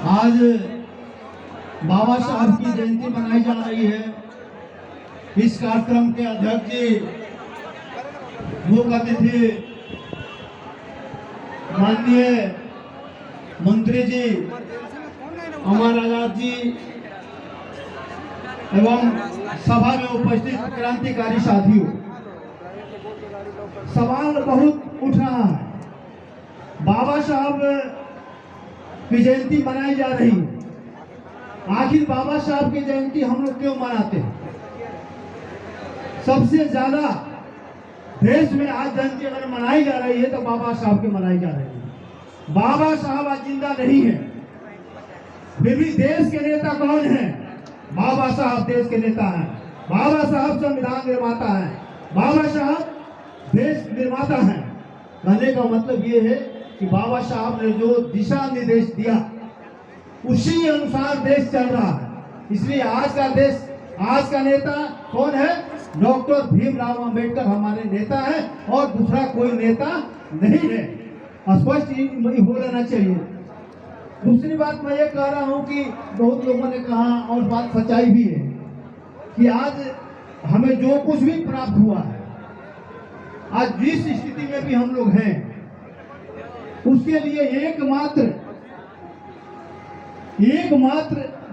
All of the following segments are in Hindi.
आज बाबा साहब की जयंती मनाई जा रही है। इस कार्यक्रम के अध्यक्ष जी, मुख्य अतिथि माननीय मंत्री जी अमर आजाद जी एवं सभा में उपस्थित क्रांतिकारी साथियों, सवाल बहुत उठ रहा है। बाबा साहब की जयंती मनाई जा रही है, आखिर बाबा साहब की जयंती हम लोग क्यों मनाते हैं? सबसे ज्यादा देश में आज जयंती अगर मनाई जा रही है तो बाबा साहब की मनाई जा रही है। बाबा साहब आज जिंदा नहीं है, फिर भी देश के नेता कौन है? बाबा साहब देश के नेता हैं। बाबा साहब संविधान निर्माता हैं। बाबा साहब देश निर्माता हैं। कहने का मतलब ये है कि बाबा साहब ने जो दिशा निर्देश दिया उसी अनुसार देश चल रहा है। इसलिए आज का देश, आज का नेता कौन है? डॉक्टर भीमराव अंबेडकर हमारे नेता है और दूसरा कोई नेता नहीं है। स्पष्ट हो लेना चाहिए। दूसरी बात मैं ये कह रहा हूं कि बहुत लोगों ने कहा और बात सच्चाई भी है कि आज हमें जो कुछ भी प्राप्त हुआ है, आज जिस स्थिति में भी हम लोग हैं, उसके लिए एकमात्र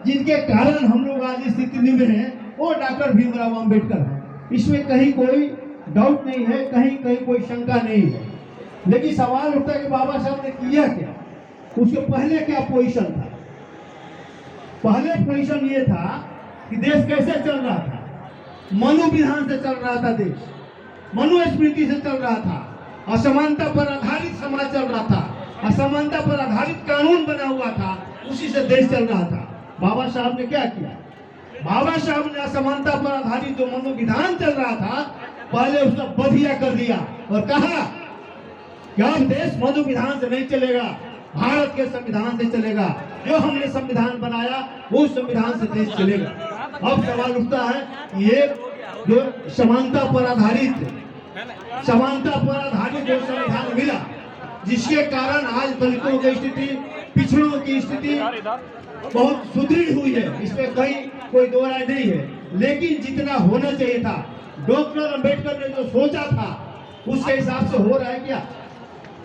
जिनके कारण हम लोग आज इस स्थिति में हैं वो डॉक्टर भीमराव अंबेडकर है। इसमें कहीं कोई डाउट नहीं है, कहीं कोई शंका नहीं है। लेकिन सवाल उठता है कि बाबा साहब ने किया क्या? उसके पहले क्या पोजीशन था? पहले पोजीशन ये था कि देश कैसे चल रहा था? मनु विधान से चल रहा था देश, मनुस्मृति से चल रहा था, असमानता पर आधारित समाज चल रहा था, असमानता पर आधारित कानून बना हुआ था, उसी से देश चल रहा था। बाबा साहब ने क्या किया? बाबा साहब ने असमानता पर आधारित जो मनोविधान चल रहा था, पहले उसका बधिया कर दिया और कहा कि अब देश मनोविधान से नहीं चलेगा, भारत के संविधान से चलेगा। जो हमने संविधान बनाया वो संविधान से देश चलेगा। अब सवाल उठता है ये जो समानता पर आधारित जो संविधान मिला, जिसके कारण आज दलितों की स्थिति, पिछड़ों की स्थिति बहुत सुदृढ़ हुई है, इसमें कहीं कोई दो राय नहीं है। लेकिन जितना होना चाहिए था, डॉक्टर अंबेडकर ने जो सोचा था, उसके हिसाब से हो रहा है क्या?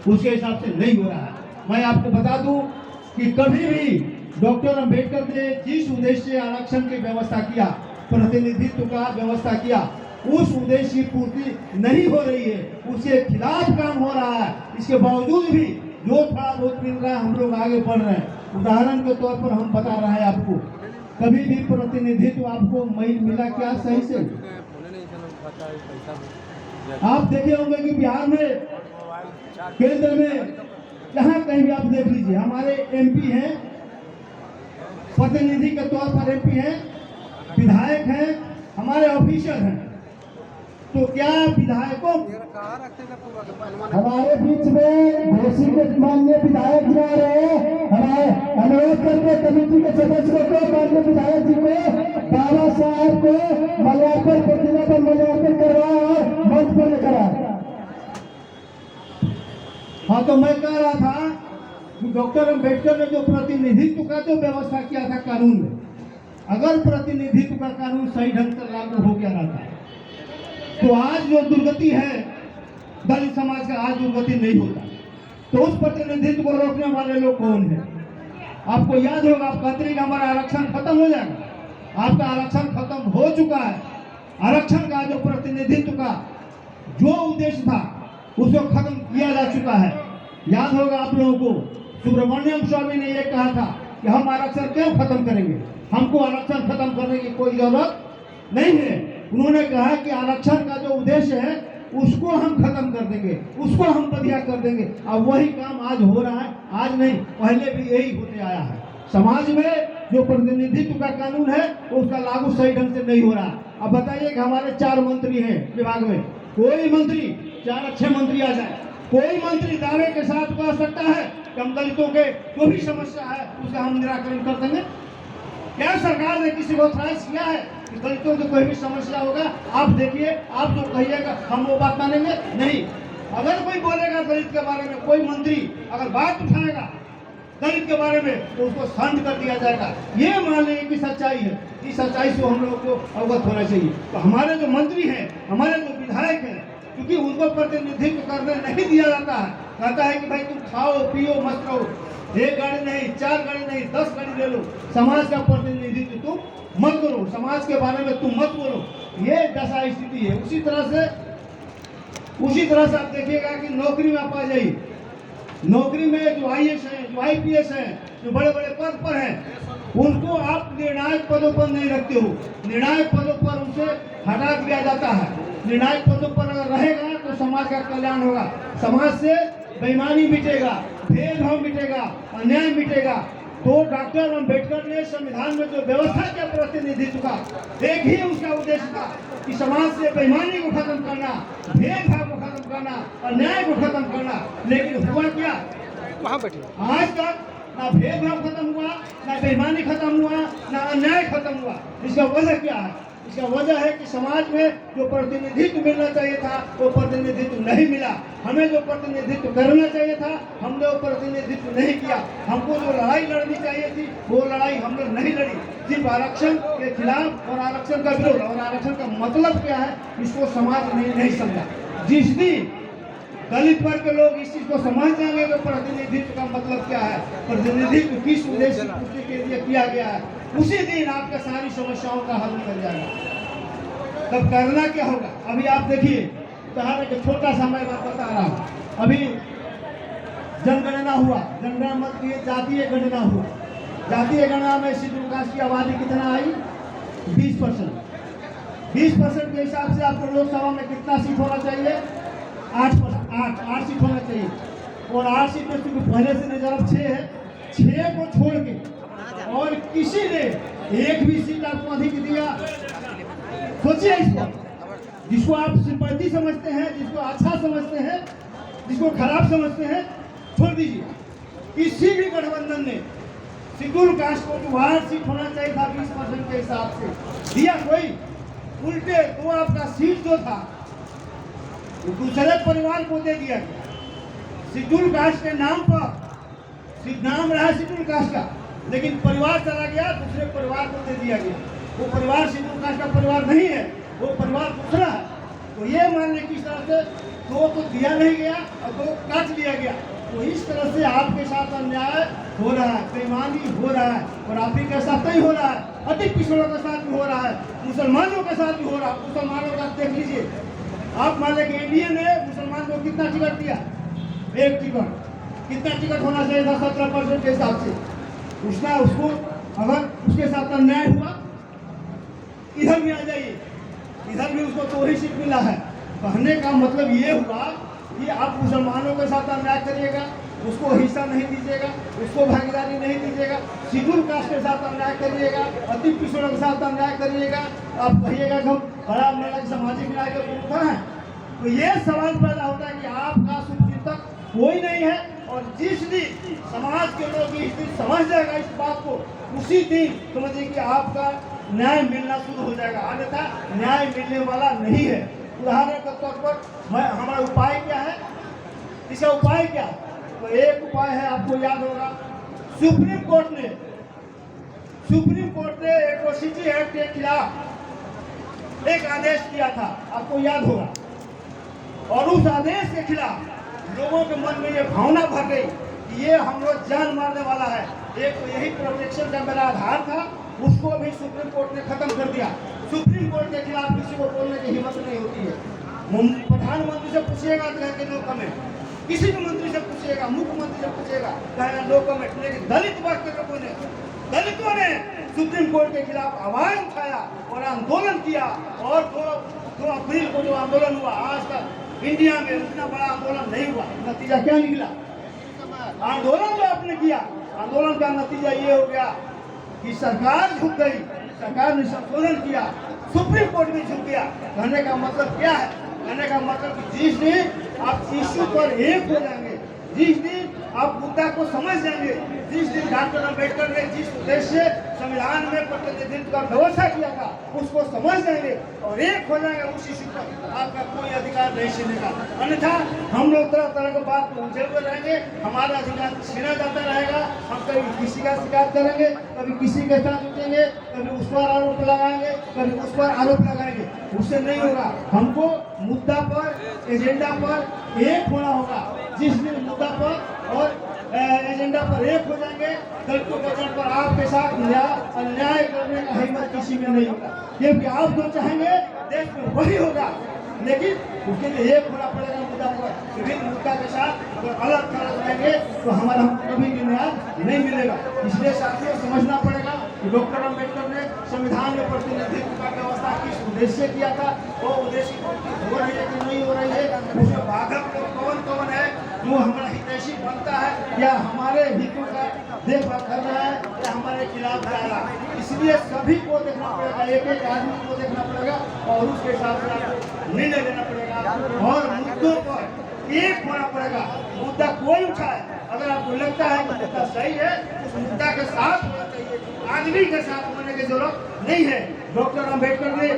उसके हिसाब से नहीं हो रहा है। मैं आपको बता दूं कि कभी भी डॉक्टर अंबेडकर ने जिस उद्देश्य से आरक्षण की व्यवस्था किया, प्रतिनिधित्व का व्यवस्था किया, उस उद्देश्य की पूर्ति नहीं हो रही है, उसके खिलाफ काम हो रहा है। इसके बावजूद भी जो थोड़ा बहुत मिल रहा है, हम लोग आगे बढ़ रहे हैं। उदाहरण के तौर पर हम बता रहे हैं आपको, कभी भी प्रतिनिधित्व आपको मिला क्या सही से? आप देखे होंगे कि बिहार में, केंद्र में, जहाँ कहीं भी आप देख लीजिए, हमारे एमपी हैं, प्रतिनिधि के तौर पर एमपी हैं, विधायक हैं, हमारे ऑफिसर हैं। तो क्या विधायकों हमारे बीच में घोषी के माननीय विधायक जा रहे हैं, हमारे अनुरोध करते कमेटी के सदस्यों को, माननीय विधायक जी को बाबा साहब को मल्यार्पण प्रतिमा पर मल्यार्पण करवाए और मंच पर लेकर आए। हाँ, तो मैं कह रहा था कि डॉक्टर अंबेडकर ने जो प्रतिनिधित्व का जो व्यवस्था किया था कानून में, अगर प्रतिनिधित्व का कानून सही ढंग से लागू हो गया रहता तो आज जो दुर्गति है दलित समाज का, आज दुर्गति नहीं होता। तो उस प्रतिनिधित्व को रोकने वाले लोग कौन है? आपको याद होगा, आप कहते हैं कि हमारा आरक्षण खत्म हो जाएगा। आपका आरक्षण खत्म हो चुका है। आरक्षण का जो प्रतिनिधित्व का जो उद्देश्य था उसको खत्म किया जा चुका है। याद होगा आप लोगों को, सुब्रमण्यम स्वामी ने यह कहा था कि हम आरक्षण क्यों खत्म करेंगे, हमको आरक्षण खत्म करने की कोई जरूरत नहीं है। उन्होंने कहा कि आरक्षण का जो उद्देश्य है उसको हम खत्म कर देंगे, उसको हम बधिया कर देंगे। अब वही काम आज हो रहा है, आज नहीं, पहले भी यही होते आया है। समाज में जो प्रतिनिधित्व का कानून है उसका लागू सही ढंग से नहीं हो रहा। अब बताइए कि हमारे 4 मंत्री हैं विभाग में, कोई मंत्री, 4 अच्छे मंत्री आ जाए, कोई मंत्री दावे के साथ कह सकता है कि हम दलितों के जो भी समस्या है उसका हम निराकरण कर देंगे? क्या सरकार ने किसी को ऑथराइज किया है कि दलितों की कोई भी समस्या होगा आप देखिए, आप जो कहिएगा हम वो बात मानेंगे? नहीं। अगर कोई बोलेगा दलित के बारे में, कोई मंत्री अगर बात उठाएगा दलित के बारे में तो उसको शांत कर दिया जाएगा। ये मान लेंगे कि सच्चाई है। इस सच्चाई से हम लोग को अवगत होना चाहिए। तो हमारे जो मंत्री हैं, हमारे जो विधायक हैं, क्योंकि उनको प्रतिनिधित्व करने नहीं दिया जाता है। कहता है कि भाई तुम खाओ पियो मत रहो, 1 गाड़ी नहीं, 4 गाड़ी नहीं, 10 गाड़ी ले लो, समाज का प्रतिनिधित्व तुम मत करो, समाज के बारे में तुम मत बोलो। ये दशा स्थिति है। उसी तरह से आप देखिएगा कि नौकरी में आप आ जाइए, नौकरी में जो IAS हैं, जो IPS हैं, जो बड़े बड़े पद पर हैं, उनको आप निर्णायक पदों पर नहीं रखते हो। निर्णायक पदों पर उनसे हटा दिया जाता है। निर्णायक पदों पर अगर रहेगा तो समाज का कल्याण होगा, समाज से बेईमानी मिटेगा, भेदभाव मिटेगा, अन्याय मिटेगा। तो डॉक्टर अम्बेडकर ने संविधान में जो व्यवस्था किया प्रतिनिधित्व का, एक ही उसका उद्देश्य था कि समाज से बेईमानी को खत्म करना, भेदभाव को खत्म करना, अन्याय को खत्म करना। लेकिन हुआ क्या? वहाँ बैठे आज तक ना भेदभाव खत्म हुआ, ना बेईमानी खत्म हुआ, ना अन्याय खत्म हुआ। इसका वजह क्या है? इसका वजह है कि समाज में जो प्रतिनिधित्व मिलना चाहिए था वो प्रतिनिधित्व नहीं मिला। हमें जो प्रतिनिधित्व करना चाहिए था हमने वो प्रतिनिधित्व नहीं किया। हमको जो लड़ाई लड़नी चाहिए थी वो लड़ाई हमने नहीं लड़ी। सिर्फ आरक्षण के खिलाफ और आरक्षण का विरोध, और आरक्षण का मतलब क्या है इसको समाज ने नहीं समझा। जिस दिन दलित वर्ग के लोग इस चीज को समझ जाएंगे तो प्रतिनिधित्व का मतलब क्या है, प्रतिनिधित्व किस उद्देश्य के लिए किया गया है, उसी दिन आपके सारी समस्याओं का हल निकल जाएगा। तब करना क्या होगा? अभी आप देखिए, कहा कि छोटा सा मैं बात बता रहा हूँ। अभी जनगणना हुआ, जनगणना मतलब जातीय गणना हुआ। जातीय गणना में शेड्यूल कास्ट की आबादी कितना आई? 20%। 20% के हिसाब से आपको लोकसभा में कितना सीट होना चाहिए? 8 सीट होना चाहिए। और 8 सीट में चूंकि पहले से रिजर्व 6 है, 6 को छोड़ के और किसी ने एक भी सीट आपको अधिक दिया, सोचिए इसको। जिसको आप सिंपैथी समझते हैं, जिसको अच्छा समझते हैं, जिसको खराब समझते हैं, छोड़ दीजिए। किसी भी गठबंधन ने शेड्यूल कास्ट को जो 8 सीट होना चाहिए था 20% के हिसाब से दिया कोई, उल्टे तो आपका सीट जो था दूसरे परिवार को दे दिया गया। शेड्यूल कास्ट के नाम पर नाम रहा शेड्यूल कास्ट का, लेकिन परिवार चला गया दूसरे परिवार को दे दिया गया। वो परिवार शेड्यूल कास्ट का परिवार नहीं है, वो परिवार दूसरा है। तो ये मान लें किस तरह से 2 तो दिया नहीं गया और 2 काट लिया गया। तो इस तरह से आपके साथ अन्याय हो रहा है, बेईमानी हो रहा है, और आप ही के साथ नहीं हो रहा है, अति पिछड़ों के साथ भी हो रहा है, मुसलमानों के साथ भी हो रहा है। मुसलमानों का देख लीजिए, आप मान लें कि इंडिया ने मुसलमान को कितना टिकट दिया? 1 टिकट। कितना टिकट होना चाहिए था? 17% के हिसाब से। उसको अगर उसके साथ अन्याय हुआ, इधर भी आ जाइए, इधर भी उसको 2 ही सीट मिला है। कहने का मतलब ये हुआ कि आप मुसलमानों के साथ अन्याय करिएगा, उसको हिस्सा नहीं दीजिएगा, उसको भागीदारी नहीं दीजिएगा, शेड्यूल कास्ट के साथ अन्याय करिएगा, अति पिछड़ों के साथ अन्याय करिएगा। आप कहिएगा कि हम बड़ा सामाजिक न्याय के विरुद्ध हैं। तो ये सवाल पैदा होता है कि आपका शुभचिंतक कोई नहीं है। और जिस दिन समाज के लोग इस दिन समझ जाएगा इस बात को, उसी दिन समझिए कि आपका न्याय मिलना शुरू हो जाएगा, अन्यथा न्याय मिलने वाला नहीं है। उदाहरण के तौर पर हमारा उपाय क्या है? इसका उपाय क्या है? तो एक उपाय है, आपको याद होगा, सुप्रीम कोर्ट ने एट्रोसिटी एक्ट के खिलाफ एक आदेश दिया था, आपको याद होगा। और उस आदेश के खिलाफ लोगों के मन में ये भावना भर गई कि ये हम लोग जान मारने वाला है। एक तो यही प्रोटेक्शन का मेरा आधार था, उसको भी सुप्रीम कोर्ट ने खत्म कर दिया। सुप्रीम कोर्ट के खिलाफ किसी को बोलने की हिम्मत नहीं होती है। प्रधानमंत्री से पूछिएगा तो कहेंगे नो कमेंट, किसी भी मंत्री से पूछिएगा, मुख्यमंत्री से पूछिएगा, कहेगा नो कमेंट। लेकिन दलित वर्ग के लोगों ने, दलितों ने सुप्रीम कोर्ट के खिलाफ आवाज उठाया और आंदोलन किया। और 2 अप्रैल को जो आंदोलन हुआ, आज तक इंडिया में उतना बड़ा आंदोलन नहीं हुआ। नतीजा क्या निकला? आंदोलन जो आपने किया, आंदोलन का नतीजा ये हो गया कि सरकार झुक गई, सरकार ने संशोधन किया, सुप्रीम कोर्ट भी झुक गया। कहने का मतलब क्या है? कहने का मतलब कि जिस दिन आप इश्यू पर एक हो जाएंगे, जिस दिन आप मुद्दा को समझ जाएंगे, जिस दिन डॉक्टर अम्बेडकर ने जिस उद्देश्य संविधान में प्रतिनिधित्व का व्यवस्था किया था उसको समझ जाएंगे और एक हो जाएंगे, उस इश्यू पर आपका कोई अधिकार नहीं छीनेगा। अन्यथा हम लोग तरह तरह की बात उलझे हुए रहेंगे, हमारा अधिकार छीना जाता रहेगा। हम कभी किसी का शिकायत करेंगे, कभी किसी के साथ उठेंगे, कभी उस पर आरोप लगाएंगे, कभी उस पर आरोप लगाएंगे। उससे नहीं होगा। हमको मुद्दा पर, एजेंडा पर एक होना होगा। जिस दिन मुद्दा पर और एजेंडा पर एक हो जाएंगे, दलितों के एजेंडा पर आपके साथ अन्याय करने का हिम्मत किसी में नहीं होगा, क्योंकि आप जो चाहेंगे देश में वही होगा। लेकिन उसके लिए एक होना पड़ेगा मुद्दा पर। विभिन्न मुद्दा के साथ अगर अलग थलग रहेंगे तो हमारा कभी भी न्याय नहीं मिलेगा। इसलिए साथियों समझना पड़ेगा कि डॉक्टर अम्बेडकर ने संविधान में प्रतिनिधित्व का व्यवस्था किस उद्देश्य किया था, वो उद्देश्य हो रही है कि नहीं हो रही है, उसमें बाधक कौन कौन है, जो हमारा हितैषी बनता है या हमारे हितों का देखभाल कर रहा है या हमारे खिलाफ जा रहा है। इसलिए सभी को देखना पड़ेगा, एक एक आदमी को देखना पड़ेगा और उसके हिसाब से निर्णय लेना पड़ेगा और मुद्दों पर एक होना पड़ेगा। मुद्दा कोई उठाए, अगर आपको लगता है कि मुद्दा सही है, उस मुद्दा के साथ होना चाहिए, आदमी के साथ होने की जरूरत नहीं है। डॉक्टर अम्बेडकर ने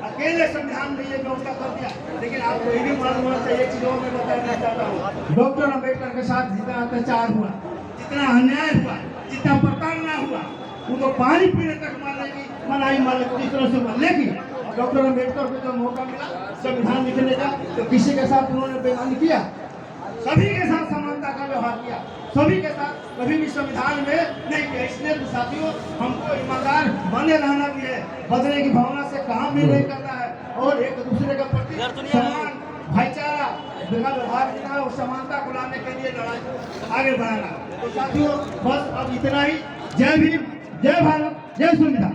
अकेले संविधान में ये व्यवस्था कर दिया, लेकिन आपको ये भी मालूम होना चाहिए, एक चीज और मैं बताना चाहता हूँ। डॉक्टर अम्बेडकर के साथ जितना अत्याचार हुआ, जितना अन्याय हुआ, जितना प्रताड़ना हुआ, उनको पानी पीने तक मनाई जिस तरह से मान। लेकिन डॉक्टर अम्बेडकर को जब मौका मिला संविधान लिखने का, तो किसी के साथ उन्होंने बेईमानी किया, सभी के साथ समानता का व्यवहार किया, सभी के साथ कभी भी संविधान में नहीं किया। इसलिए तो साथियों हमको ईमानदार बने रहना भी है, बदलने की भावना से काम भी नहीं करना है और एक दूसरे के प्रति समान भाईचारा व्यवहार करना और समानता को लाने के लिए लड़ाई आगे बढ़ाना। तो साथियों बस अब इतना ही। जय भीम, जय भारत, जय संविधान।